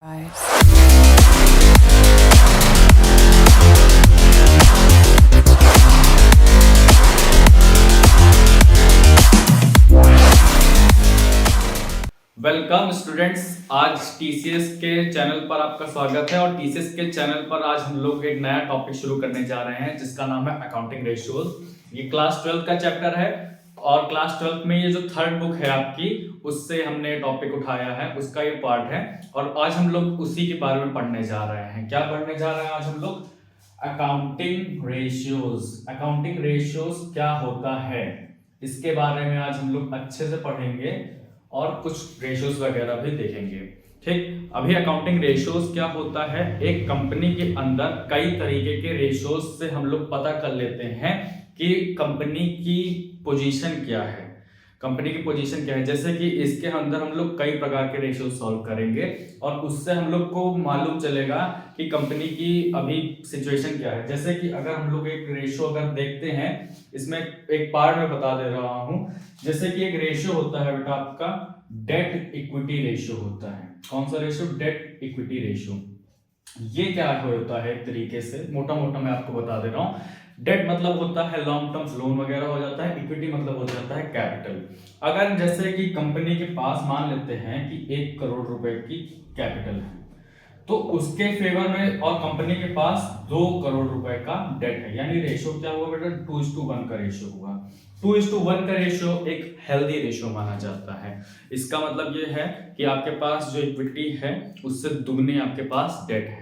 Welcome students, आज TCS के channel पर आपका स्वागत है। और टीसीएस के चैनल पर आज हम लोग एक नया टॉपिक शुरू करने जा रहे हैं जिसका नाम है अकाउंटिंग रेशियोज। ये क्लास 12 का चैप्टर है और क्लास 12 में ये जो थर्ड बुक है आपकी, उससे हमने टॉपिक उठाया है, उसका ये पार्ट है। और आज हम लोग उसी के बारे में पढ़ने जा रहे हैं। क्या पढ़ने जा रहे हैं आज हम लोग? Accounting ratios. अकाउंटिंग रेशियोज क्या होता है, इसके बारे में आज हम लोग अच्छे से पढ़ेंगे और कुछ रेशियोज वगैरह भी देखेंगे। ठीक, अभी अकाउंटिंग रेशियोज क्या होता है? एक कंपनी के अंदर कई तरीके के रेशियोज से हम लोग पता कर लेते हैं कि कंपनी की पोजीशन क्या है। कंपनी की पोजीशन क्या है, जैसे कि इसके अंदर हम लोग कई प्रकार के रेशियो सॉल्व करेंगे और उससे हम लोग को मालूम चलेगा कि कंपनी की अभी सिचुएशन क्या है। जैसे कि अगर हम लोग एक रेशियो अगर देखते हैं, इसमें एक पार्ट में बता दे रहा हूं। जैसे कि एक रेशियो होता है बेटा आपका डेट इक्विटी रेशियो होता है। कौन सा रेशियो? Debt equity ratio. ये क्या होता है? एक तरीके से मोटा मोटा मैं आपको बता दे रहा हूं। डेट मतलब होता है लॉन्ग टर्म लोन वगैरह हो जाता है। इक्विटी मतलब हो जाता है कैपिटल। अगर जैसे कि कंपनी के पास मान लेते हैं कि 1 करोड़ रुपए की कैपिटल है, तो उसके फेवर में और कंपनी के पास 2 करोड़ रुपए का डेट है, यानी रेशियो क्या हुआ बेटा? 2:1 का रेशियो हुआ। 2:1 का रेशियो एक हेल्दी रेशियो माना जाता है। इसका मतलब ये है कि आपके पास जो इक्विटी है उससे दुगनी आपके पास डेट है।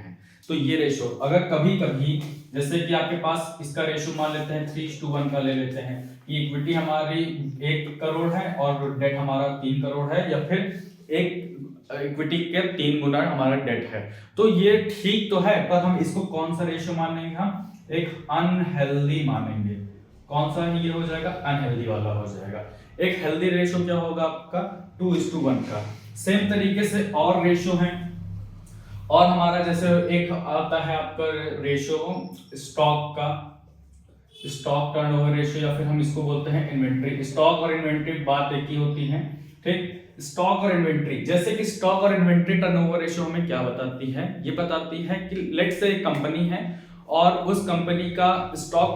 तो ये रेशियो अगर कभी कभी जैसे कि आपके पास इसका रेशियो मान लेते हैं 3:1 का ले लेते हैं कि इक्विटी हमारी 1 करोड़ है और डेट हमारा 3 करोड़ है, या फिर एक इक्विटी के 3 गुना हमारा डेट है, तो ये ठीक तो है, पर हम इसको कौन सा रेशियो मानेंगे? हम एक अनहेल्दी मानेंगे। कौन सा ये हो जाएगा? अनहेल्दी वाला हो जाएगा। एक हेल्दी रेशियो क्या होगा आपका? 2:1 का। सेम तरीके से और रेशियो है, और हमारा जैसे एक आता है आपका रेशियो स्टॉक का, स्टॉक टर्नओवर रेशियो, या फिर हम इसको बोलते हैं इन्वेंट्री। स्टॉक और इन्वेंट्री बात एक ही होती है। ठीक, स्टॉक और इन्वेंट्री, जैसे कि स्टॉक और इन्वेंट्री टर्नओवर रेशियो हमें क्या बताती है? ये बताती है कि लेट्स से एक कंपनी है और उस कंपनी का स्टॉक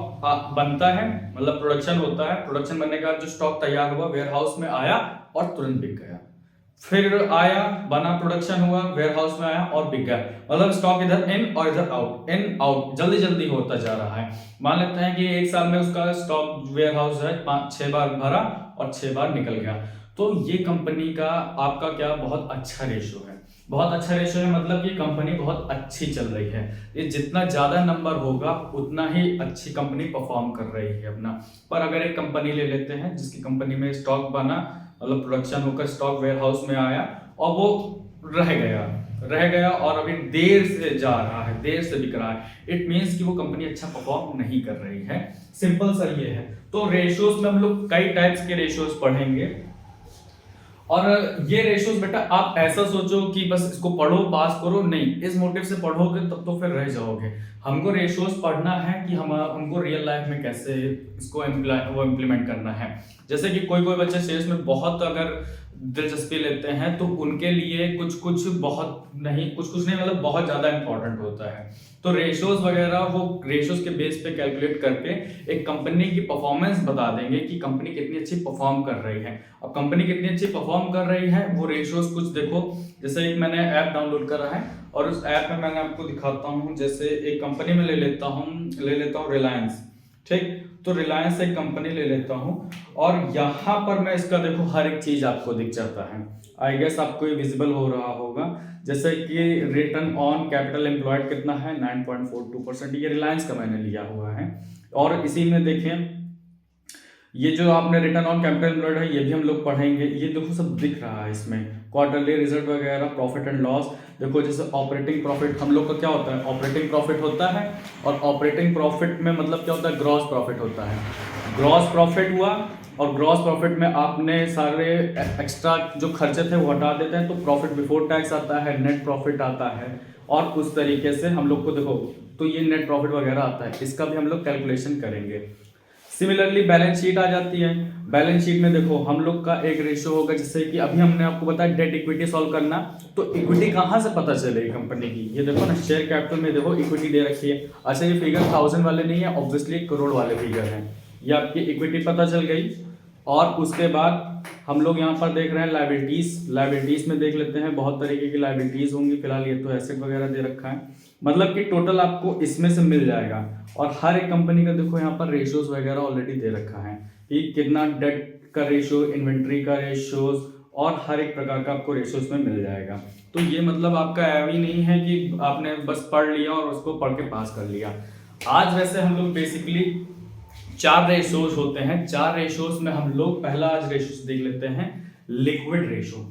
बनता है, मतलब प्रोडक्शन होता है। प्रोडक्शन बनने के बाद जो स्टॉक तैयार हुआ वेयर हाउस में आया और तुरंत बिक गया। फिर आया, बना, प्रोडक्शन हुआ, वेयर हाउस में आया और बिक गया। मतलब स्टॉक इधर इन और इधर आउट, इन आउट जल्दी जल्दी होता जा रहा है। मान लेते हैं कि एक साल में उसका स्टॉक वेयर हाउस है 5-6 बार भरा और 6 बार निकल गया। तो ये कंपनी का आपका क्या बहुत अच्छा रेशियो है। बहुत अच्छा रेशियो है मतलब कि कंपनी बहुत अच्छी चल रही है। ये जितना ज्यादा नंबर होगा उतना ही अच्छी कंपनी परफॉर्म कर रही है अपना। पर अगर एक कंपनी ले लेते हैं जिसकी कंपनी में स्टॉक बना, मतलब प्रोडक्शन होकर स्टॉक वेयर हाउस में आया और वो रह गया और अभी देर से जा रहा है, देर से बिक रहा है, इट मींस कि वो कंपनी अच्छा परफॉर्म नहीं कर रही है। सिंपल सा ये है। तो रेशियोज में हम लोग कई टाइप्स के रेशियोज पढ़ेंगे, और ये रेशियोज बेटा आप ऐसा सोचो कि बस इसको पढ़ो पास करो, नहीं, इस मोटिव से पढ़ोगे तब तो फिर रह जाओगे। हमको रेशियोज पढ़ना है कि हम उनको रियल लाइफ में कैसे इसको इम्प्लीमेंट करना है। जैसे कि कोई कोई बच्चे शेयर्स में बहुत अगर दिलचस्पी लेते हैं तो उनके लिए कुछ कुछ नहीं मतलब बहुत ज्यादा इंपॉर्टेंट होता है। तो रेशियोज वगैरह वो रेशियोज के बेस पे कैलकुलेट करके एक कंपनी की परफॉर्मेंस बता देंगे कि कंपनी कितनी अच्छी परफॉर्म कर रही है। अब कंपनी कितनी अच्छी परफॉर्म कर रही है वो रेशियोज कुछ देखो। जैसे एक मैंने ऐप डाउनलोड करा है और उस ऐप में मैंने आपको दिखाता हूँ। जैसे एक कंपनी में ले लेता हूँ रिलायंस। ठीक, तो रिलायंस एक कंपनी ले लेता हूँ और यहाँ पर मैं इसका देखो हर एक चीज आपको दिख जाता है। आई गेस आपको ये विजिबल हो रहा होगा। जैसे कि रिटर्न ऑन कैपिटल एम्प्लॉयड कितना है? 9.42%। ये रिलायंस का मैंने लिया हुआ है। और इसी में देखें ये जो आपने रिटर्न ऑन कैपिटल एम्प्लॉयड है ये भी हम लोग पढ़ेंगे। ये देखो सब दिख रहा है इसमें, क्वार्टरली रिजल्ट वगैरह, प्रॉफिट एंड लॉस। देखो जैसे ऑपरेटिंग प्रॉफिट हम लोग का क्या होता है? ऑपरेटिंग प्रॉफिट होता है, और ऑपरेटिंग प्रॉफिट में मतलब क्या होता है? ग्रॉस प्रॉफिट होता है। ग्रॉस प्रॉफिट हुआ और ग्रॉस प्रॉफिट में आपने सारे एक्स्ट्रा जो खर्चे थे वो हटा देते हैं तो प्रॉफिट बिफोर टैक्स आता है, नेट प्रॉफिट आता है, और उस तरीके से हम लोग को देखो तो ये नेट प्रॉफिट वगैरह आता है। इसका भी हम लोग कैलकुलेशन करेंगे। सिमिलरली बैलेंस शीट आ जाती है। बैलेंस शीट में देखो हम लोग का एक रेशियो होगा, जैसे कि अभी हमने आपको बताया डेट इक्विटी सॉल्व करना, तो इक्विटी कहाँ से पता चलेगी कंपनी की, ये देखो ना शेयर कैपिटल में देखो इक्विटी दे रखी है। अच्छा ये फिगर 1000 वाले नहीं है, ऑब्वियसली करोड़ वाले फिगर हैं। ये आपकी इक्विटी पता चल गई। और उसके बाद हम लोग यहाँ पर देख रहे हैं लाइबिलिटीज। लाइबिलिटीज में देख लेते हैं, बहुत तरीके की लाइबिलिटीज होंगी, फिलहाल ये तो एसेट वगैरह दे रखा है, मतलब कि टोटल आपको इसमें से मिल जाएगा। और हर एक कंपनी का देखो यहाँ पर रेशियोज वगैरह ऑलरेडी दे रखा है कि कितना डेट का रेशियो, इन्वेंट्री का रेशियोज, और हर एक प्रकार का आपको रेशियोज में मिल जाएगा। तो ये मतलब आपका ऐवी नहीं है कि आपने बस पढ़ लिया और उसको पढ़ के पास कर लिया। आज वैसे हम लोग बेसिकली 4 रेशियोज होते हैं। 4 रेशियोज में हम लोग पहला आज रेशियोज देख लेते हैं, लिक्विड रेशियो।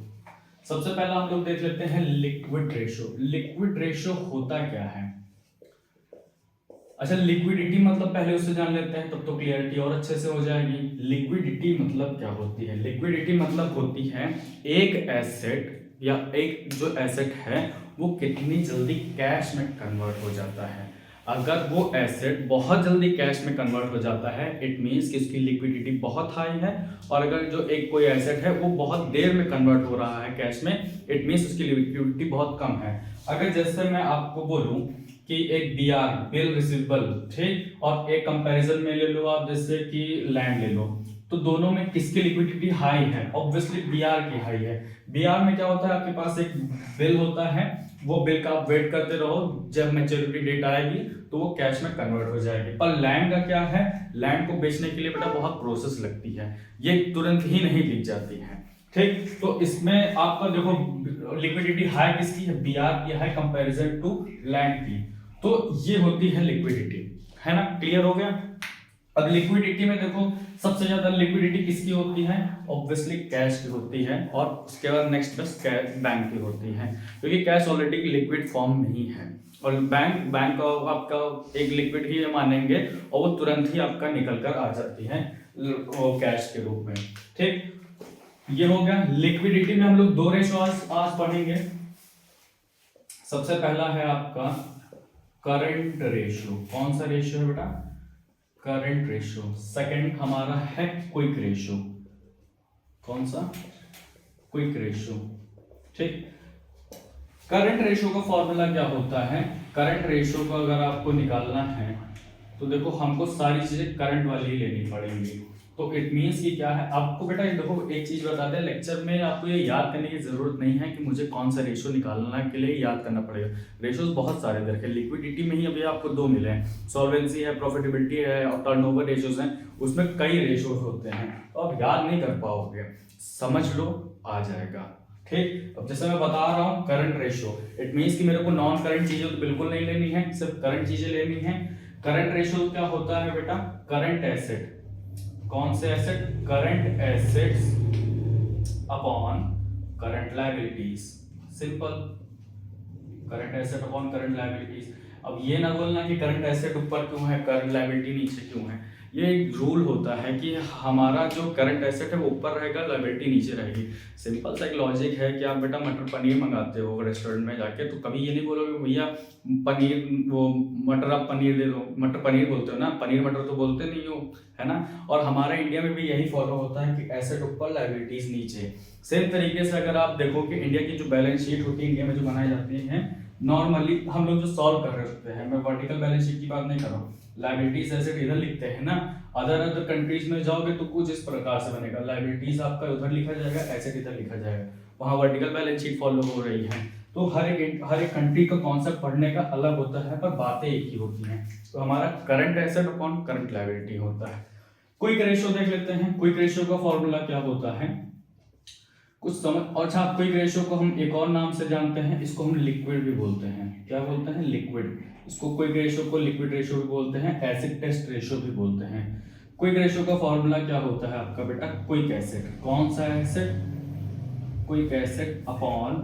सबसे पहला हम लोग देख लेते हैं लिक्विड रेशियो। लिक्विड रेशियो होता क्या है? अच्छा लिक्विडिटी मतलब पहले उससे जान लेते हैं, तब तो क्लियरिटी और अच्छे से हो जाएगी। लिक्विडिटी मतलब क्या होती है? लिक्विडिटी मतलब होती है एक एसेट या एक जो एसेट है वो कितनी जल्दी कैश में कन्वर्ट हो जाता है। अगर वो एसेट बहुत जल्दी कैश में कन्वर्ट हो जाता है, इट मीन्स कि उसकी लिक्विडिटी बहुत हाई है। और अगर जो एक कोई एसेट है वो बहुत देर में कन्वर्ट हो रहा है कैश में, इट मीन्स उसकी लिक्विडिटी बहुत कम है। अगर जैसे मैं आपको बोलूं कि एक बीआर बिल रिसीवेबल, ठीक, और एक कंपैरिजन में ले लो आप, जैसे कि लैंड ले लो, तो दोनों में किसकी लिक्विडिटी हाई है? ऑब्वियसली बीआर की हाई है। बीआर में क्या होता है, आपके पास एक बिल होता है, वो बिल का आप वेट करते रहो, जब मैच्योरिटी डेट आएगी तो वो कैश में कन्वर्ट हो जाएगी। पर लैंड का क्या है? लैंड को बेचने के लिए बेटा बहुत प्रोसेस लगती है, ये तुरंत ही नहीं बिक जाती है, ठीक। तो इसमें आपका देखो लिक्विडिटी हाई किसकी है? बीआर की है कंपैरिजन टू लैंड की। तो ये होती है लिक्विडिटी, है ना, क्लियर हो गया। अब लिक्विडिटी में देखो सबसे ज्यादा लिक्विडिटी किसकी होती है? ऑब्वियसली कैश की होती है, और उसके बाद नेक्स्ट बस बैंक की होती है, क्योंकि कैश ऑलरेडी लिक्विड फॉर्म में ही है। और बैंक का आपका एक लिक्विड ही मानेंगे, और वो तुरंत ही आपका निकल कर आ जाती है वो कैश के रूप में, ठीक। ये हो गया लिक्विडिटी में। हम लोग 2 रेशो आज पढ़ेंगे। सबसे पहला है आपका करंट रेशियो। कौन सा रेशियो है बेटा? Current ratio. सेकंड हमारा है क्विक रेशियो। कौन सा? क्विक रेशियो, ठीक। करंट रेशियो का फॉर्मूला क्या होता है? करंट रेशियो को अगर आपको निकालना है तो देखो हमको सारी चीजें करंट वाली ही लेनी पड़ेंगी। तो इट मीन्स कि क्या है, आपको बेटा देखो एक चीज बताते हैं, लेक्चर में आपको ये याद करने की जरूरत नहीं है कि मुझे कौन सा रेशियो निकालना के लिए याद करना पड़ेगा। रेशियोज बहुत सारे देखे, लिक्विडिटी में ही अभी आपको 2 मिले हैं, सॉल्वेंसी है, प्रॉफिटेबिलिटी है, और टर्नओवर रेशियोज हैं, उसमें कई रेशियोज होते हैं, तो आप याद नहीं कर पाओगे, समझ लो आ जाएगा, ठीक। अब जैसे मैं बता रहा हूँ करंट रेशियो, इट मीन्स कि मेरे को नॉन करंट चीजें तो बिल्कुल नहीं लेनी है, सिर्फ करंट चीजें लेनी है। करंट रेशियो क्या होता है बेटा? Current asset. कौन से asset? Current assets upon current liabilities. Simple, current asset upon current liabilities. अब ये ना बोलना कि करंट एसेट ऊपर क्यों है, करंट लायबिलिटी नीचे क्यों है। ये एक रूल होता है कि हमारा जो करंट एसेट है वो ऊपर रहेगा, लायबिलिटी नीचे रहेगी। सिंपल सा एक लॉजिक है कि आप बेटा मटर पनीर मंगाते हो रेस्टोरेंट में जाके, तो कभी ये नहीं बोलोगे भैया पनीर, वो मटर आप पनीर दे दो, मटर पनीर बोलते हो ना, पनीर मटर तो बोलते नहीं हो, है ना। और हमारे इंडिया में भी यही फॉलो होता है कि एसेट ऊपर लायबिलिटीज नीचे। सेम तरीके से अगर आप देखो कि इंडिया की जो बैलेंस शीट होती है, इंडिया में जो बनाई जाती है नॉर्मली, हम लोग जो सॉल्व कर रहे होते हैं, मैं वर्टिकल बैलेंस शीट की बात नहीं कर रहा हूँ, लायबिलिटीज एसेट इधर लिखते हैं ना, अदर कंट्रीज में जाओगे तो कुछ इस प्रकार से बनेगा, लायबिलिटीज आपका उधर लिखा जाएगा, एसेट इधर लिखा जाएगा, वहाँ वर्टिकल बैलेंस शीट फॉलो हो रही है। तो हर एक कंट्री का कॉन्सेप्ट पढ़ने का अलग होता है, पर बातें एक ही होती हैं। तो हमारा current asset upon current liability होता है। क्विक रेशियो देख लेते हैं। क्विक रेशियो का फॉर्मूला क्या होता है कुछ समझ। और अच्छा, क्विक रेशियो को हम एक और नाम से जानते हैं, इसको हम लिक्विड भी बोलते हैं। क्या बोलते हैं? लिक्विड। इसको क्विक रेशियो को लिक्विड रेशियो भी बोलते हैं, एसिड टेस्ट रेशियो भी बोलते हैं। क्विक रेशियो का फॉर्मूला क्या होता है आपका बेटा? Quick acid. कौन सा acid? Quick acid upon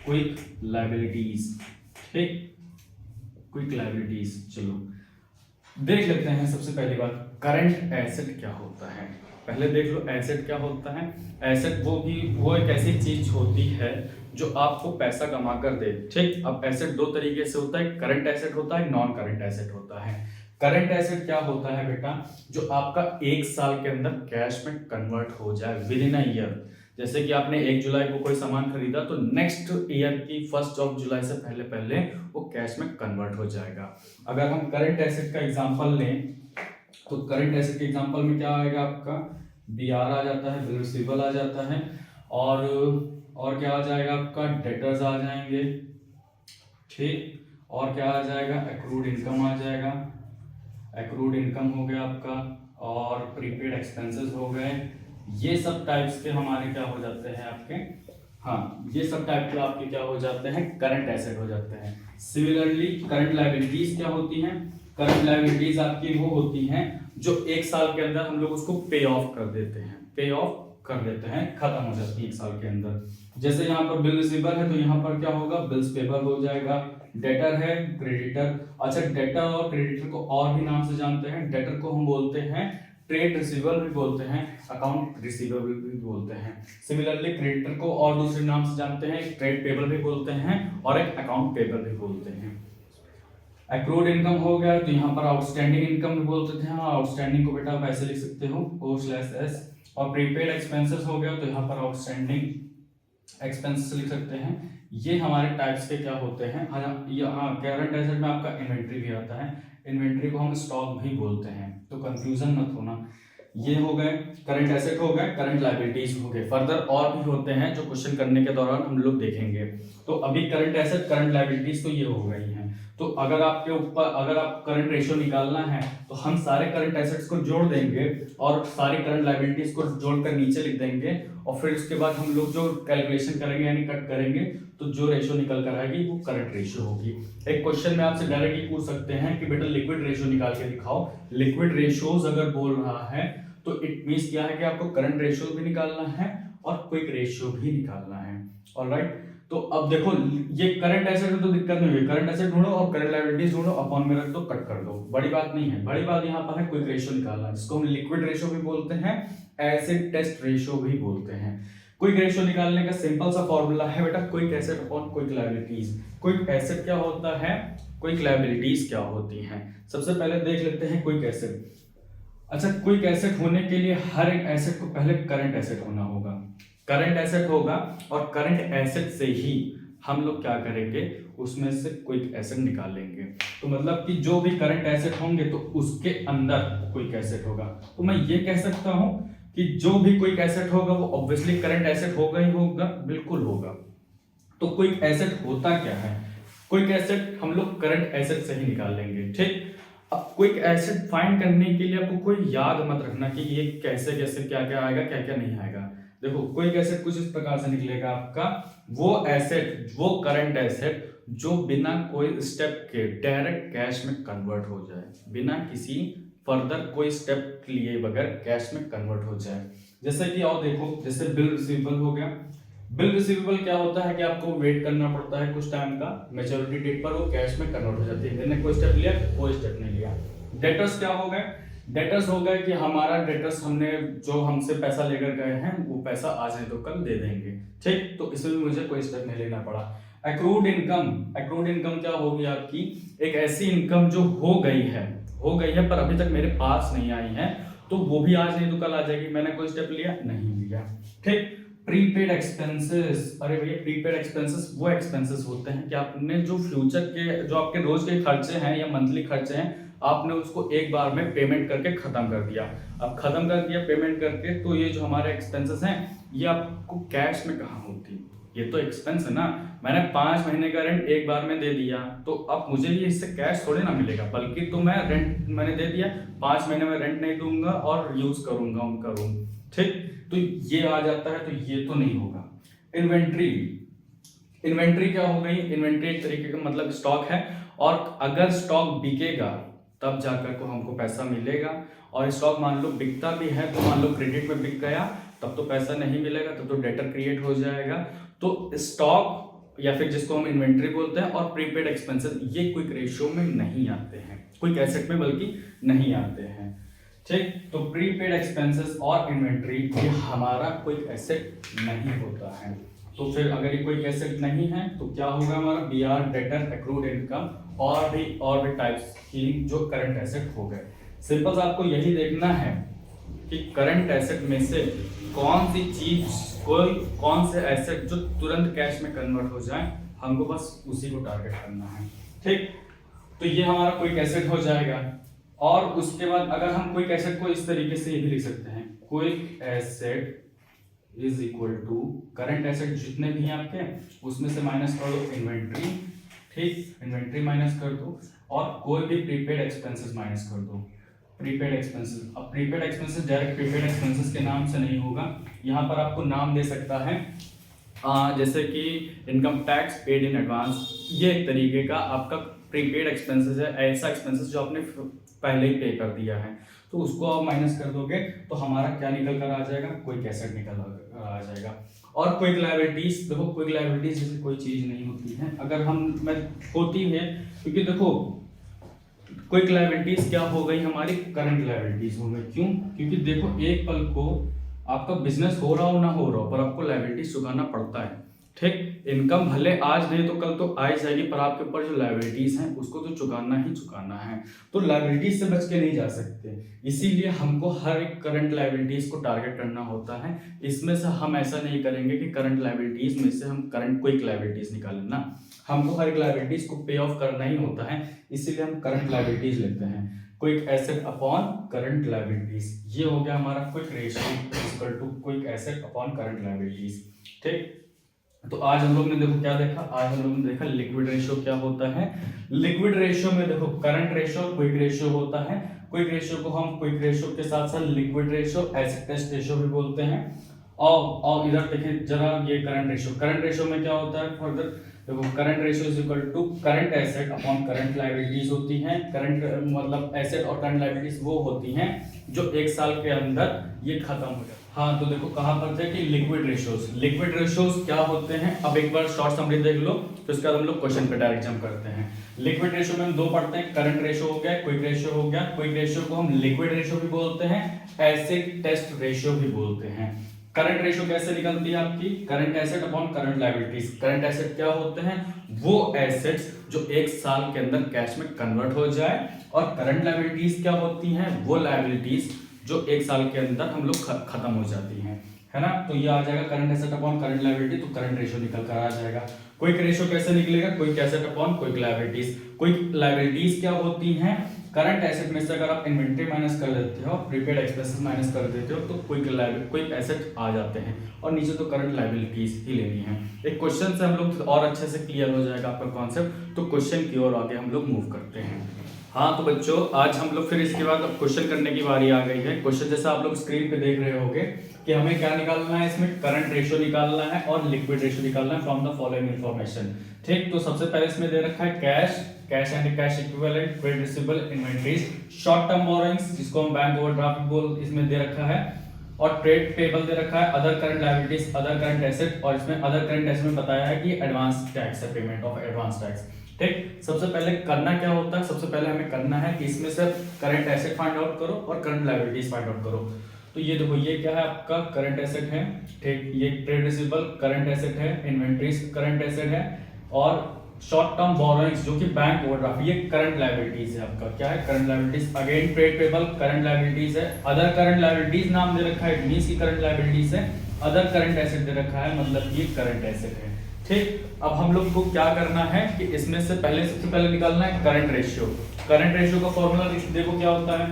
quick liabilities, ठीक, क्विक लायबिलिटीज। चलो देख लेते हैं। सबसे पहली बात, करंट एसेट क्या होता है, पहले देख लो एसेट क्या होता है। एसेट वो एक ऐसी चीज होती है जो आपको पैसा कमा कर दे, ठीक। अब एसेट 2 तरीके से होता है, करंट एसेट होता है, नॉन करंट एसेट होता है। करंट एसेट क्या होता है बेटा, जो आपका 1 साल के अंदर कैश में कन्वर्ट हो जाए विद इन अ ईयर। जैसे कि आपने 1 जुलाई को कोई सामान खरीदा तो नेक्स्ट ईयर की 1 जुलाई से पहले पहले वो कैश में कन्वर्ट हो जाएगा। अगर हम करंट एसेट का एग्जांपल लें तो करंट एसेट के एग्जांपल में क्या आएगा आपका, बीआर आ जाता है, बिल रिसीवेबल आ जाता है, और क्या आ जाएगा आपका, डेटर्स आ जाएंगे, ठीक, और क्या आ जाएगा, एक्रूड इनकम आ जाएगा, एक्रूड इनकम हो गया आपका, और प्रीपेड एक्सपेंसेस हो गए। ये सब टाइप्स के हमारे क्या हो जाते हैं आपके, हाँ ये सब टाइप के आपके क्या हो जाते हैं, करंट एसेट हो जाते हैं। सिमिलरली करंट लायबिलिटीज क्या होती हैं, करंट लायबिलिटीज आपकी वो होती हैं जो 1 साल के अंदर हम लोग उसको पे ऑफ कर देते हैं, पे ऑफ कर देते हैं, खत्म हो जाती है 1 साल के अंदर। जैसे यहाँ पर बिल रिसीवेबल है तो यहाँ पर क्या होगा, बिल्स पेबल हो जाएगा। डेटर है, क्रेडिटर, अच्छा डेटर और क्रेडिटर को और भी नाम से जानते हैं। डेटर को हम बोलते हैं ट्रेड रिसीवेबल भी बोलते हैं, अकाउंट रिसीवेबल भी बोलते हैं। सिमिलरली क्रेडिटर को और दूसरे नाम से जानते हैं, ट्रेड पेबल भी बोलते हैं और एक अकाउंट पेबल भी बोलते हैं। एक्रूड इनकम हो गया तो यहाँ पर आउटस्टैंडिंग इनकम भी बोलते थे, हाँ आउटस्टैंडिंग को बेटा आप ऐसे लिख सकते हो O/S। और प्रीपेड एक्सपेंसेस हो गया तो यहाँ पर आउटस्टैंडिंग एक्सपेंसेस लिख सकते हैं। ये हमारे टाइप्स के क्या होते हैं। यहाँ करंट एसेट में आपका इन्वेंट्री भी आता है, इन्वेंट्री को हम स्टॉक भी बोलते हैं, तो कंफ्यूजन मत होना। ये हो गए करंट एसेट हो गए, करंट लायबिलिटीज हो गए। फर्दर और भी होते हैं जो क्वेश्चन करने के दौरान हम लोग देखेंगे। तो अभी करंट एसेट करंट लायबिलिटीज तो ये हो गई हैं। तो अगर आपके ऊपर अगर आप करंट रेशियो निकालना है तो हम सारे करंट एसेट्स को जोड़ देंगे और सारी करंट लायबिलिटीज को जोड़कर नीचे लिख देंगे, और फिर उसके बाद हम लोग जो कैलकुलेशन करेंगे यानी कट करेंगे तो जो रेशियो निकल कर आएगी वो करंट रेशियो होगी। एक क्वेश्चन में आपसे डायरेक्टली पूछ सकते हैं कि बेटा लिक्विड रेशियो निकाल के दिखाओ। लिक्विड रेशियोज अगर बोल रहा है तो इट मींस क्या है कि आपको करंट रेशियो भी निकालना है और क्विक रेशियो भी निकालना है। ऑलराइट, तो अब देखो ये करंट एसेट में तो दिक्कत नहीं हुई, करंट एसेट ढूंढो और करंट लायबिलिटीज ढूंढो, अपॉन में रख दो, कट कर दो, बड़ी बात नहीं है। बड़ी बात यहाँ पर है क्विक रेशियो निकालना, जिसको हम लिक्विड रेशियो भी बोलते हैं, एसिड टेस्ट रेशियो भी बोलते हैं। क्विक रेशियो निकालने का सिंपल सा फॉर्मूला है बेटा, quick asset upon quick liabilities. Quick asset क्या होता है, क्विक लायबिलिटीज क्या होती हैं। सबसे पहले देख लेते हैं क्विक एसेट। अच्छा, क्विक एसेट होने के लिए हर एक एसेट को पहले करंट एसेट होना होगा, करंट एसेट होगा, और करंट एसेट से ही हम लोग क्या करेंगे, उसमें से क्विक एसेट निकालेंगे। तो मतलब कि जो भी करंट एसेट होंगे तो उसके अंदर क्विक एसेट होगा। तो मैं ये कह सकता हूं कि जो भी क्विक एसेट होगा वो ऑब्वियसली करंट एसेट होगा ही होगा, बिल्कुल होगा। तो क्विक एसेट होता क्या है, क्विक एसेट हम लोग करंट एसेट से ही निकाल लेंगे, ठीक। अब क्विक एसेट फाइंड करने के लिए आपको कोई याद मत रखना कि ये कैसे कैसे क्या क्या आएगा क्या क्या नहीं आएगा। देखो क्विक एसेट कुछ इस प्रकार से निकलेगा आपका, वो एसेट, वो करंट एसेट जो बिना कोई स्टेप के डायरेक्ट कैश में कन्वर्ट हो जाए, बिना किसी फर्दर कोई स्टेप लिए बगैर कैश में कन्वर्ट हो जाए। जैसे कि और देखो, जैसे बिल रिसीवेबल हो गया। बिल रिसीवेबल क्या होता है कि आपको वेट करना पड़ता है कुछ टाइम का, मैच्योरिटी डेट पर वो कैश में कन्वर्ट हो जाती है। मैंने कोई स्टेप लिया, कोई स्टेप नहीं लिया। डेटर्स क्या हो गए, डेटर्स हो गए कि हमारा डेटर्स, हमने जो हमसे पैसा लेकर गए हैं वो पैसा आज नहीं तो कल दे देंगे, ठीक। तो इसमें मुझे कोई स्टेप नहीं लेना पड़ा। एक्रूड इनकम, एक्रूड इनकम क्या होगी आपकी, एक ऐसी इनकम जो हो गई है पर अभी तक मेरे पास नहीं आई है, तो वो भी आज नहीं तो कल आ जाएगी। मैंने कोई स्टेप लिया नहीं लिया, ठीक। प्रीपेड एक्सपेंसेस, अरे भैया प्रीपेड एक्सपेंसेस वो एक्सपेंसेस होते हैं कि आपने जो फ्यूचर के, जो आपके रोज के खर्चे हैं या मंथली खर्चे हैं, आपने उसको एक बार में पेमेंट करके खत्म कर दिया। अब खत्म कर दिया पेमेंट करके, तो ये जो हमारे एक्सपेंसेस हैं ये आपको कैश में कहाँ होती, ये तो एक्सपेंस है ना। मैंने 5 महीने का रेंट एक बार में दे दिया, तो अब मुझे ये इससे कैश थोड़े ना मिलेगा, बल्कि तो मैं रेंट मैंने दे दिया, 5 महीने में रेंट नहीं दूंगा और यूज करूंगा उनका रूम, ठीक। तो ये आ जाता है, तो ये तो नहीं होगा। इन्वेंट्री, इन्वेंट्री क्या हो गई, इन्वेंट्री एक तरीके का मतलब स्टॉक है, और अगर स्टॉक बिकेगा तब जाकर को हमको पैसा मिलेगा। और स्टॉक मान लो बिकता भी है तो मान लो क्रेडिट में बिक गया तब तो पैसा नहीं मिलेगा, तब तो डेटर क्रिएट हो जाएगा। तो स्टॉक या फिर जिसको हम इन्वेंट्री बोलते हैं और प्रीपेड एक्सपेंसेस, ये क्विक रेशियो में नहीं आते हैं, क्विक एसेट में बल्कि नहीं आते हैं, ठीक। तो प्रीपेड एक्सपेंसेस और इन्वेंट्री ये हमारा क्विक एसेट नहीं होता है। तो फिर अगर ये कोई एसेट नहीं है तो क्या होगा हमारा B R debtor accrued income और भी टाइप्स की जो करंट एसेट हो गए। सिंपल आपको यही देखना है कि करंट एसेट में से कौन सी चीज कोई कौन से एसेट जो तुरंत कैश में कन्वर्ट हो जाए, हमको बस उसी को टारगेट करना है। ठीक, तो ये हमारा कोई एसेट हो जाएगा। और उसके बाद अगर हम कोई एसेट को इस तरीके से ये भी लिख सकते हैं, कोई asset is equal to current asset जितने भी हैं आपके उसमें से माइनस कर दो इन्वेंट्री। ठीक, इन्वेंट्री माइनस कर दो और कोई भी प्रीपेड एक्सपेंसेस माइनस कर दो। प्रीपेड एक्सपेंसेस, अब prepaid expenses direct prepaid expenses के नाम से नहीं होगा, यहाँ पर आपको नाम दे सकता है जैसे कि income tax paid in advance, ये एक तरीके का आपका प्रीपेड एक्सपेंसेस है, ऐसा एक्सपेंसेस जो आपने पहले ही पे कर दिया है, तो उसको आप माइनस कर दोगे तो हमारा क्या निकल कर आ जाएगा, कोई एसेट निकल कर आ जाएगा। और क्विक लायबिलिटीज, देखो क्विक लायबिलिटीज जैसे कोई चीज नहीं होती है, अगर हम में होती है, क्योंकि देखो क्विक लायबिलिटीज क्या हो गई हमारी करंट लायबिलिटीज हो गई। क्यों? क्योंकि देखो एक पल को आपका बिजनेस हो रहा हो ना हो रहा हो पर आपको लायबिलिटीज चुकाना पड़ता है। ठीक, इनकम भले आज नहीं तो कल तो आ ही जाएगी, पर आपके ऊपर जो लायबिलिटीज हैं उसको तो चुकाना ही चुकाना है, तो लायबिलिटीज से बच के नहीं जा सकते। इसीलिए हमको हर एक करंट लायबिलिटीज को टारगेट करना होता है। इसमें से हम ऐसा नहीं करेंगे कि करंट लायबिलिटीज में से हम करंट क्विक लायबिलिटीज निकालें ना, हमको हर एक लायबिलिटीज को पे ऑफ करना ही होता है, इसीलिए हम करंट लायबिलिटीज लेते हैं। Quick asset upon current liabilities, ये हो गया हमारा quick ratio equal to quick asset upon current liabilities. ठीक, तो आज हम लोग ने देखो क्या देखा, आज हम लोग ने देखा लिक्विड रेशियो क्या होता है। लिक्विड रेशियो में देखो करंट रेशियो क्विक रेशियो होता है। क्विक रेशियो को हम क्विक रेशियो के साथ साथ liquid ratio acid test ratio भी बोलते हैं। और इधर देखिए जरा ये करंट रेशियो में क्या होता है फर्दर, देखो current ratio is equal to current asset upon current liabilities होती हैं। करंट मतलब एसेट और करंट लायबिलिटीज वो होती हैं जो एक साल के अंदर ये खत्म हो जाए। हाँ, तो देखो कहाँ पर थे कि लिक्विड रेशियोज, लिक्विड रेशियोज क्या होते हैं, अब एक बार शॉर्ट समरी देख लो, तो इसके बाद हम लोग क्वेश्चन पे डायरेक्ट जंप करते हैं। लिक्विड रेशियो में हम दो पढ़ते हैं, करंट रेशियो हो गया, क्विक रेशियो हो गया। क्विक रेशियो को हम लिक्विड रेशियो भी बोलते हैं, एसिड टेस्ट रेशियो भी बोलते हैं। करंट रेशियो कैसे निकलती है आपकी, current asset upon current liabilities. Current asset क्या होते हैं, वो एसेट्स जो एक साल के अंदर कैश में कन्वर्ट हो जाए, और करंट लायबिलिटीज क्या होती हैं, वो लायबिलिटीज जो एक साल के अंदर हम लोग खत्म हो जाती हैं, है ना। तो ये आ जाएगा current asset upon current liability, तो करंट रेशियो निकल कर आ जाएगा। क्विक रेशियो कैसे निकलेगा, quick asset upon quick liabilities. Quick liabilities क्या होती हैं, करंट एसेट में से अगर आप इन्वेंट्री माइनस कर देते हो, प्रीपेड एक्सपेंसेस माइनस कर देते हो, तो क्विक एसेट आ जाते हैं, और नीचे तो करंट लायबिलिटीज ही लेनी है। एक क्वेश्चन से हम लोग और अच्छे से क्लियर हो जाएगा आपका कॉन्सेप्ट, तो क्वेश्चन की ओर आगे हम लोग मूव करते हैं। हाँ तो बच्चों, आज हम लोग फिर इसके बाद अब क्वेश्चन करने की बारी आ गई है। क्वेश्चन जैसा आप लोग स्क्रीन पे देख रहे होंगे कि हमें क्या निकालना है, इसमें करंट रेशियो निकालना है और लिक्विड रेशियो निकालना है फ्रॉम द फॉलोइंग इंफॉर्मेशन। ठीक, तो सबसे पहले इसमें दे रखा है cash and cash equivalent, trade receivable, inventories, short term borrowings जिसको हम बैंक ओवरड्राफ्ट बोल इसमें दे रखा है, और ट्रेड पेबल दे रखा है, other current liabilities, other current asset, और इसमें अदर करंट एसेट में बताया है कि एडवांस टैक्स है, पेमेंट ऑफ एडवांस टैक्स। ठीक, सबसे पहले करना क्या होता है, सबसे पहले हमें करना है कि इसमें से करंट एसेट फाइंड आउट करो और करंट लायबिलिटीज फाइंड आउट करो। तो ये देखो ये क्या है आपका करंट एसेट है, ठीक, ये ट्रेड रिसीवेबल करंट एसेट है, इन्वेंटरीज करंट एसेट है, और शॉर्ट टर्म बोरोइंग्स जो कि बैंक ओवरड्राफ्ट ये करंट लायबिलिटीज है आपका, क्या है current liabilities. Again trade payable current liabilities है, अदर करंट लायबिलिटीज नाम दे रखा है, मींस की करंट लायबिलिटीज है, अदर करंट एसेट दे रखा है, मतलब ये करंट एसेट है। ठीक, अब हम लोग को क्या करना है कि इसमें से पहले सबसे पहले निकालना है करंट रेशियो। करंट रेशियो का फॉर्मूला देखो क्या होता है,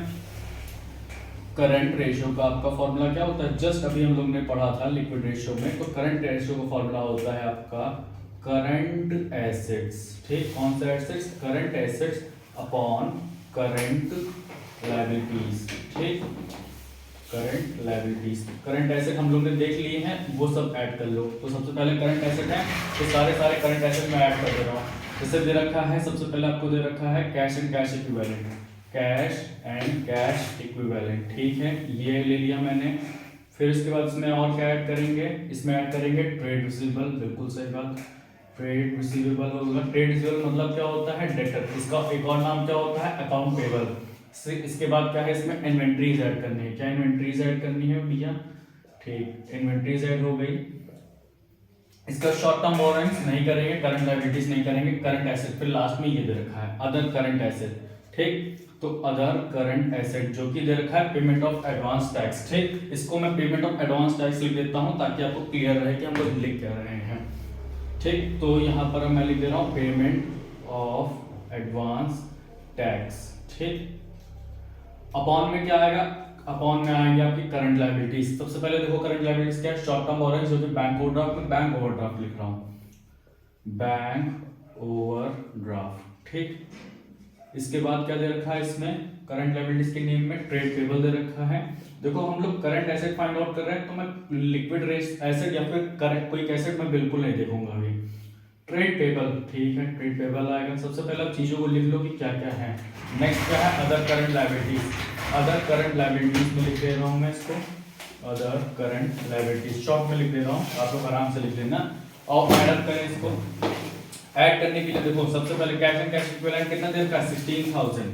करंट रेशियो का आपका फॉर्मूला क्या होता है, जस्ट अभी हम लोग ने पढ़ा था लिक्विड रेशियो में, तो करंट रेशियो का फॉर्मूला होता है आपका करंट एसेट्स। ठीक, कौन सा assets, current assets upon current liabilities. ठीक, करंट लायबिलिटीज, करंट एसेट हम लोग ने देख लिए हैं, वो सब ऐड कर लो। तो सबसे पहले करंट एसेट है, तो सारे करंट एसेट में ऐड कर दे रहा हूँ। जैसे दे रखा है, सबसे पहले आपको दे रखा है cash and cash equivalent, cash and cash equivalent, ठीक है, ये ले लिया मैंने। फिर इसके बाद इसमें और क्या ऐड करेंगे, इसमें ऐड करेंगे ट्रेड रिसीवेबल, बिल्कुल सही बात, ट्रेड रिसीवेबल होगा। ट्रेड रिसीवेबल मतलब क्या होता है, डेटर, इसका एक और नाम क्या होता है, अकाउंट पेबल। इसके बाद क्या है, इसमें इन्वेंटरीज ऐड करनी है, क्या इन्वेंटरीज ऐड करनी है भैया, ठीक, इन्वेंटरीज ऐड हो गई। इसका शॉर्ट टर्म बोरोइंग्स नहीं करेंगे, करंट लायबिलिटीज नहीं करेंगे, करंट एसेट, फिर लास्ट में ये दे रखा है अदर करंट एसेट। ठीक, तो अदर करंट एसेट जो कि दे रखा है पेमेंट ऑफ एडवांस टैक्स। ठीक, इसको मैं पेमेंट ऑफ एडवांस टैक्स लिख देता हूं ताकि आपको क्लियर रहे कि हम लोग लिख क्या रहे हैं। ठीक, तो यहां पर मैं लिख दे रहा हूं पेमेंट ऑफ एडवांस टैक्स। ठीक, अपॉन में क्या आएगा, अपॉन में आएंगे आपकी करंट लायबिलिटीज। सबसे पहले देखो करंट लायबिलिटीज क्या है, शॉर्ट टर्म बोरोइंग्स जो कि बैंक ओवरड्राफ्ट में बैंक ओवरड्राफ्ट लिख रहा हूं, बैंक ओवरड्राफ्ट। ठीक, इसके बाद क्या दे रखा है इसमें करंट लायबिलिटीज के नेम में ट्रेड पेबल दे रखा है। देखो हम लोग करंट एसेट फाइंड आउट कर रहे हैं तो मैं लिक्विड एसेट या फिर करंट कोई एसेट मैं बिल्कुल नहीं देखूंगा अभी। ट्रेड पेबल, ठीक है, ट्रेड पेबल आएगा। सबसे पहले आप चीजों को लिख लो कि क्या क्या है। नेक्स्ट क्या है, other current liabilities. Other current liabilities में लिख दे रहा हूं मैं इसको, अदर करंट लायबिलिटीज शॉर्ट में लिख दे रहा हूं, आप लोग आराम से लिख लेना। और ऐड करें इसको, ऐड करने के लिए देखो सबसे पहले कैश एंड कैश इक्विवेलेंट कितना दे रखा है 16,000,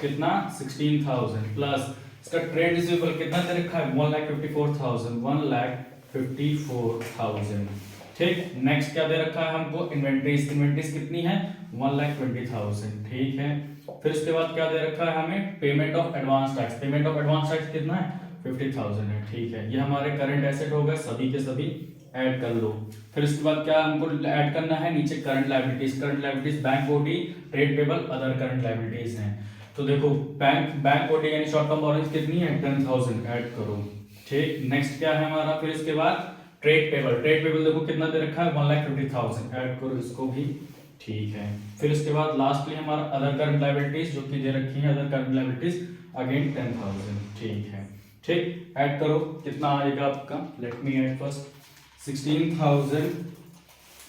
कितना 16,000 प्लस इसका ट्रेड रिसीवेबल कितना दे रखा है 1,54,000, 1,54,000। ठीक, नेक्स्ट क्या दे रखा है हमको इन्वेंटरीज, इन्वेंटरीज कितनी है 1,20,000। ठीक है, फिर उसके बाद क्या दे रखा है हमें payment of advance tax, payment of advance tax कितना है 50,000 है। ठीक है, ये हमारे करंट एसेट हो गए, सभी के सभी ऐड कर लो। फिर इसके बाद क्या हमको ऐड करना है नीचे current liabilities, current liabilities bank OD, trade payable, other current liabilities हैं। तो देखो बैंक ओडी यानी शॉर्ट टर्म बोरोइंग्स कितनी है 10,000 ऐड करो। ठीक, नेक्स्ट क्या है हमारा, फिर इसके बाद ट्रेड पेबल, ट्रेड पेबल देखो कितना दे रखा है 1,50,000 ऐड करो इसको भी। ठीक है, फिर इसके बाद लास्टली हमारा अदर करंट लायबिलिटीज जो कि दे रखी है अदर करंट लायबिलिटीज अगेन 10,000। ठीक है, ठीक, ऐड करो कितना आएगा आपका, let me add first 16,000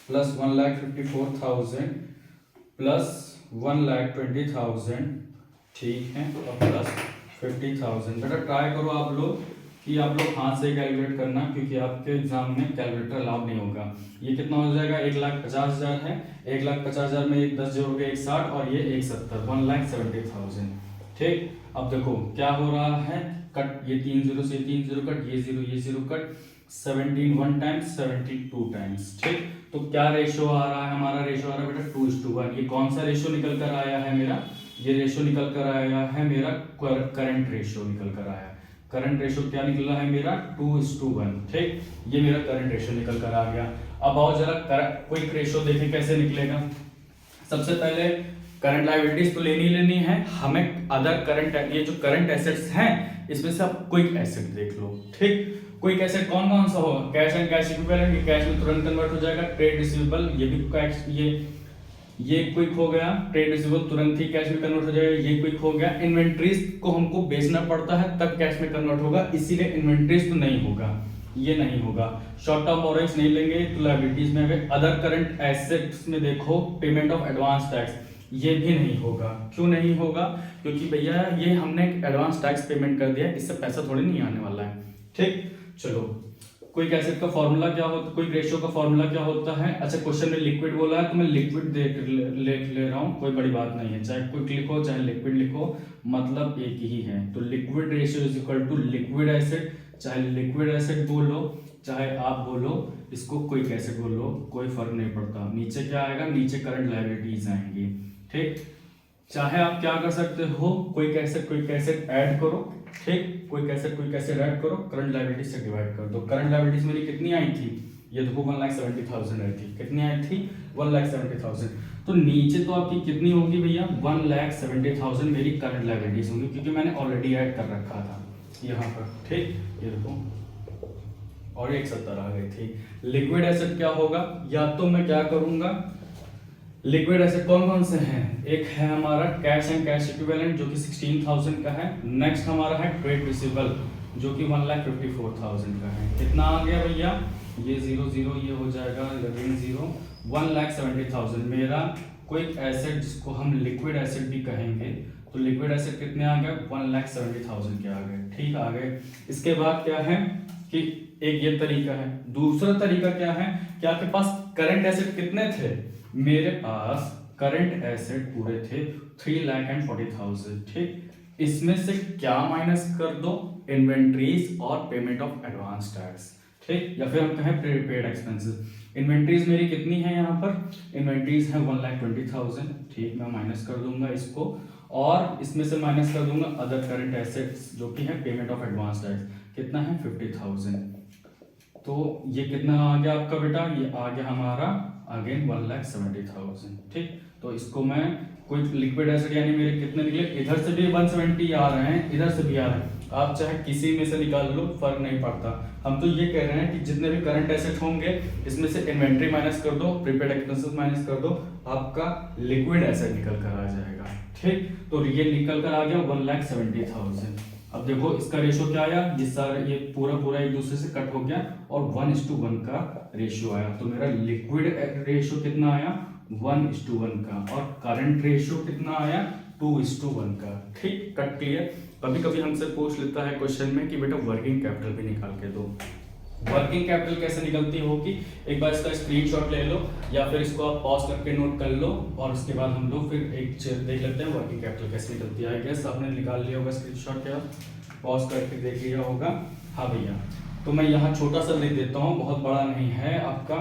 plus 1,54,000 plus 1,20,000। ठीक है, और प्लस 50,000। बेटा ट्राई करो आप लोग कि आप लोग हाथ से कैलकुलेट करना क्योंकि आपके एग्जाम में कैलकुलेटर अलाउ नहीं होगा। ये कितना हो जाएगा 1,50,000 है, 1,50,000 में एक 10 जोड़ोगे 1,60 और ये 1,70, 1,70,000। ठीक, अब देखो क्या हो रहा है, कट ये 3 जीरो से 3 जीरो कट, ये जीरो कट, 17 1 टाइम्स 72 टाइम्स। ठीक, तो क्या रेशो आ रहा है हमारा, रेशो आ रहा है बेटा 2:1। ये कौन सा रेशो निकल कर आया है मेरा, ये रेशो निकल कर आया है मेरा करंट रेशो निकल कर आया है। करंट रेशो क्या निकला है मेरा 2:1। ठीक, ये मेरा करंट रेशो निकल कर आ गया। अब आओ जरा क्विक रेशो देखें कैसे निकलेगा। सबसे पहले करंट लायबिलिटीज तो लेनी है हमें, अदर करंट, ये जो करंट एसेट्स हैं इसमें से आप क्विक एसेट देख लो। ठीक, क्विक एसेट कौन कौन सा होगा, कैश एंड कैश इक्विवेलेंट, ये कैश में तुरंत कन्वर्ट हो जाएगा। ट्रेड रिसीवेबल, ये भी कैश, ये क्विक हो गया। ट्रेड रिसीवेबल तुरंत ही कैश में कन्वर्ट हो जाएगा, ये क्विक हो गया। इन्वेंट्रीज को हमको बेचना पड़ता है तब कैश में कन्वर्ट होगा, इसीलिए इन्वेंट्रीज तो नहीं होगा, ये नहीं होगा। शॉर्ट टर्म बोरोइंग्स नहीं लेंगे तो लायबिलिटीज में। अदर करंट एसेट्स में देखो पेमेंट ऑफ एडवांस टैक्स, ये भी नहीं होगा। क्यों नहीं होगा, क्योंकि भैया ये हमने एडवांस टैक्स पेमेंट कर दिया, इससे पैसा थोड़ी नहीं आने वाला है। ठीक, चलो कोई एसिड का फॉर्मूला क्या होता है, कोई रेशियो का फॉर्मूला क्या होता है। अच्छा, क्वेश्चन में लिक्विड बोला है तो मैं लिक्विड ले रहा हूँ, कोई बड़ी बात नहीं है, चाहे क्विक लिखो चाहे लिक्विड लिखो, मतलब एक ही है। तो liquid ratio is equal to liquid acid, चाहे लिक्विड एसिड बोलो चाहे आप बोलो इसको क्विक एसिड बोलो, कोई फर्क नहीं पड़ता। नीचे क्या आएगा, नीचे करंट लायबिलिटीज आएंगी। ठीक, चाहे आप क्या कर सकते हो, क्विक एसिड ऐड करो। ठीक, क्विक एसिड ऐड करो, करंट लायबिलिटीज से डिवाइड कर दो। करंट लायबिलिटीज मेरी कितनी आई थी, ये देखो 1,70,000 आई थी। कितनी आई थी 1,70,000। तो नीचे तो आपकी कितनी होगी भैया 1,70,000 मेरी करंट लायबिलिटीज होंगी, क्योंकि मैंने ऑलरेडी ऐड कर रखा था यहाँ पर। ठीक, ये देखो और 1,70 आ गई थी। लिक्विड एसिड क्या होगा, या तो मैं क्या करूंगा, लिक्विड एसिड कौन कौन से हैं, एक है हमारा कैश एंड कैश इक्विवेलेंट जो कि 16,000 का है। नेक्स्ट हमारा है ट्रेड रिसीवेबल जो कि 1,54,000 का है। कितना आ गया भैया, ये 0 0 ये हो जाएगा 0, 1,70,000 मेरा क्विक एसिड जिसको हम लिक्विड एसिड भी कहेंगे। तो लिक्विड एसिड कितने आ गए 1,70,000 के आ गए। ठीक, आ गए। इसके बाद क्या है कि एक ये तरीका है, दूसरा तरीका क्या है कि आपके पास करंट एसिड कितने थे, मेरे पास करंट एसेट पूरे थे 3,40,000। ठीक, इसमें से क्या माइनस कर दो, इन्वेंट्रीज और पेमेंट ऑफ एडवांस टैक्स। ठीक, या फिर हम कहें प्रीपेड एक्सपेंसेस। इन्वेंट्रीज मेरी कितनी है यहाँ पर, इन्वेंट्रीज है 1,20,000, ठीक, मैं माइनस कर दूंगा इसको और इसमें से माइनस कर दूंगा अदर करंट एसेट्स जो कि है पेमेंट ऑफ एडवांस टैक्स, कितना है 50,000। तो ये कितना आ गया आपका बेटा, ये आ गया हमारा अगेन 1,70,000, ठीक। तो इसको मैं कोई लिक्विड एसिड यानी मेरे कितने निकले, इधर से भी 170 आ रहे हैं, इधर से भी आ रहे हैं, आप चाहे किसी में से निकाल लो, फर्क नहीं पड़ता। हम तो ये कह रहे हैं कि जितने भी करंट एसेट होंगे इसमें से इन्वेंट्री माइनस कर दो, प्रीपेड एक्सपेंसेस माइनस कर दो, आपका लिक्विड एसेट निकल कर आ जाएगा, ठीक। तो ये निकल कर आ गया 1,70,000। अब देखो इसका रेशो क्या आया, ये सारा ये पूरा एक दूसरे से कट हो गया और 1:1 का रेशियो आया। तो मेरा लिक्विड रेशियो कितना आया, 1:1 का, और करंट रेशियो कितना आया, 2:1 का, ठीक। Cut clear. कभी कभी हमसे पूछ लेता है क्वेश्चन में कि बेटा वर्किंग कैपिटल भी निकाल के दो। वर्किंग कैपिटल कैसे निकलती होगी, एक बार इसका स्क्रीनशॉट ले लो या फिर इसको आप पॉज करके नोट कर लो और उसके बाद हम लोग फिर एक देख लेते हैं वर्किंग कैपिटल कैसे निकलती है। आई गेस आपने निकाल लिया होगा स्क्रीनशॉट, या पॉज करके देख लिया होगा। हाँ भैया, तो मैं यहाँ छोटा सा लिख देता हूँ, बहुत बड़ा नहीं है आपका,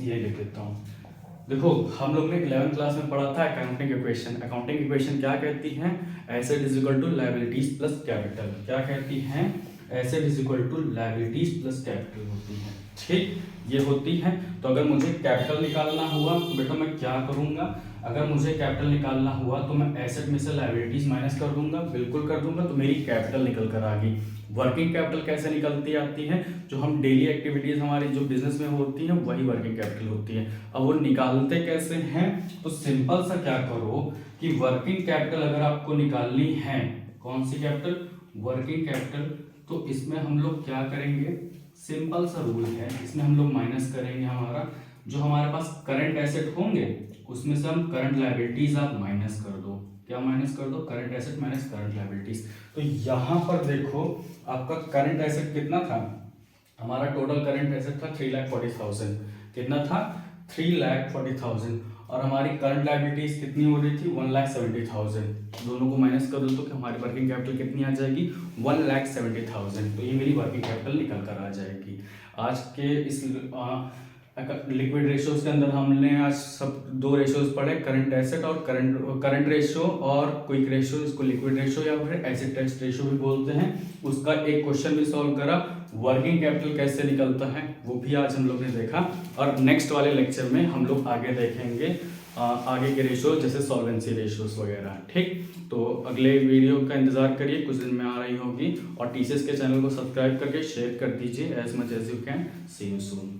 ये लिख देता हूँ। देखो हम लोग ने 11th क्लास में पढ़ा था अकाउंटिंग इक्वेशन। अकाउंटिंग इक्वेशन क्या कहती हैं, asset is equal to liabilities plus capital. क्या कहती हैं, asset is equal to liabilities plus capital होती है, ठीक, ये होती है। तो अगर मुझे कैपिटल निकालना हुआ तो बेटा मैं क्या करूंगा, अगर मुझे कैपिटल निकालना हुआ तो मैं एसेट में से लायबिलिटीज माइनस कर दूंगा, बिल्कुल कर दूंगा, तो मेरी कैपिटल निकल कर आ गई। वर्किंग कैपिटल कैसे निकलती आती है, जो हम डेली एक्टिविटीज हमारी जो बिजनेस में होती है वही वर्किंग कैपिटल होती है। अब वो निकालते कैसे हैं, तो सिंपल सा क्या करो कि वर्किंग कैपिटल अगर आपको निकालनी है, कौन सी कैपिटल, वर्किंग कैपिटल, तो इसमें हम लोग क्या करेंगे, सिंपल सा रूल है, इसमें हम लोग माइनस करेंगे हमारा जो हमारे पास करंट एसेट होंगे उसमें से हम करंट लायबिलिटीज आप माइनस कर दो। क्या माइनस कर दो, current asset minus current liabilities. तो यहाँ पर देखो आपका करंट एसेट कितना था, हमारा टोटल करंट एसेट था 3,40,000, कितना था 3,40,000, और हमारी करंट लायबिलिटीज कितनी हो रही थी 1,70,000। दोनों को माइनस कर दो तो हमारी वर्किंग कैपिटल कितनी आ जाएगी 1,70,000। तो ये मेरी वर्किंग कैपिटल निकल कर आ जाएगी। आज के इस लिक्विड रेशियोज के अंदर हमने आज सब दो रेशियोज पढ़े, करंट एसेट और करंट रेशियो और क्विक रेशियो, इसको लिक्विड रेशियो या फिर एसिड टेस्ट रेशियो भी बोलते हैं। उसका एक क्वेश्चन भी सॉल्व करा, वर्किंग कैपिटल कैसे निकलता है वो भी आज हम लोग ने देखा। और नेक्स्ट वाले लेक्चर में हम लोग आगे देखेंगे आगे के रेशियो जैसे सॉल्वेंसी रेशियोज वगैरह, ठीक। तो अगले वीडियो का इंतजार करिए, कुछ दिन में आ रही होगी, और टीसीएस के चैनल को सब्सक्राइब करके शेयर कर दीजिए as much as you can. See you soon.